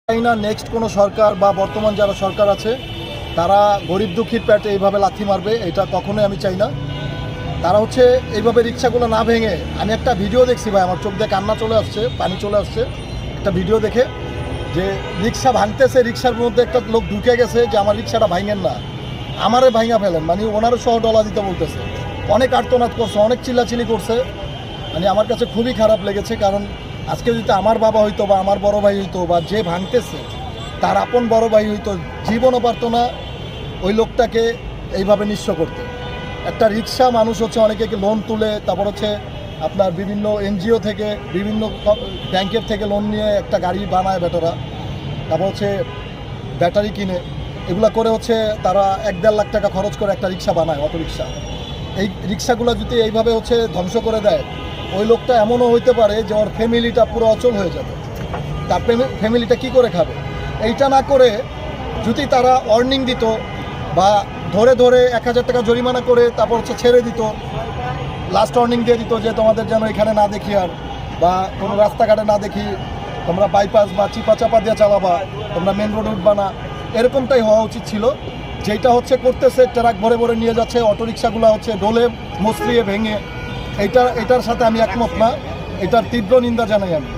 চাই না নেক্সট কোনো সরকার বা বর্তমান যারা সরকার আছে তারা গরিব দুঃখীর পেটে এইভাবে লাথি মারবে, এটা কখনোই আমি চাই না। তারা হচ্ছে এইভাবে রিক্সাগুলো না ভেঙে, আমি একটা ভিডিও দেখছি ভাই, আমার চোখ দিয়ে কান্না চলে আসছে, পানি চলে আসছে একটা ভিডিও দেখে, যে রিক্সা ভাঙতেছে, রিক্সার মধ্যে একটা লোক ঢুকে গেছে যে আমার রিক্সাটা ভাঙেন না, আমারে ভাঙা ফেলেন, মানে ওনারও সহ ডলা দিতে বলতেছে, অনেক আর্তনাদ করছে, অনেক চিল্লাচিল্লি করছে। মানে আমার কাছে খুবই খারাপ লেগেছে, কারণ আজকে যদি আমার বাবা হইতো বা আমার বড় ভাই হইতো বা যে ভাঙতেছে তার আপন বড় ভাই হইতো, জীবনও পারতো না ওই লোকটাকে এইভাবে নিঃস্ব করতে। একটা রিক্সা মানুষ হচ্ছে অনেকে লোন তুলে, তারপর হচ্ছে আপনার বিভিন্ন এনজিও থেকে, বিভিন্ন ব্যাংকের থেকে লোন নিয়ে একটা গাড়ি বানায় বেটারা, তারপর হচ্ছে ব্যাটারি কিনে, এগুলো করে হচ্ছে তারা 1-1.5 লাখ টাকা খরচ করে একটা রিক্সা বানায়, অটো রিক্সা। এই রিক্সাগুলো যদি এইভাবে হচ্ছে ধ্বংস করে দেয়, ওই লোকটা এমনও হইতে পারে যে ওর ফ্যামিলিটা পুরো অচল হয়ে যাবে, তার ফ্যামিলিটা কি করে খাবে। এইটা না করে যদি তারা ওয়ার্নিং দিত বা ধরে ধরে 1000 টাকা জরিমানা করে তারপর হচ্ছে ছেড়ে দিত, লাস্ট ওয়ার্নিং দিয়ে দিত যে তোমাদের যেন এখানে না দেখি আর, বা কোনো রাস্তাঘাটে না দেখি, তোমরা বাইপাস বা চিপা চাপা দিয়ে চালাবা, তোমরা মেন রোড উঠবা না, এরকমটাই হওয়া উচিত ছিল। যেটা হচ্ছে করতেছে, ট্রাক ভরে ভরে নিয়ে যাচ্ছে, অটোরিক্সাগুলো হচ্ছে ডোলে মসলিয়ে ভেঙে, এটার সাথে আমি একমত না, এটার তীব্র নিন্দা জানাই আমি।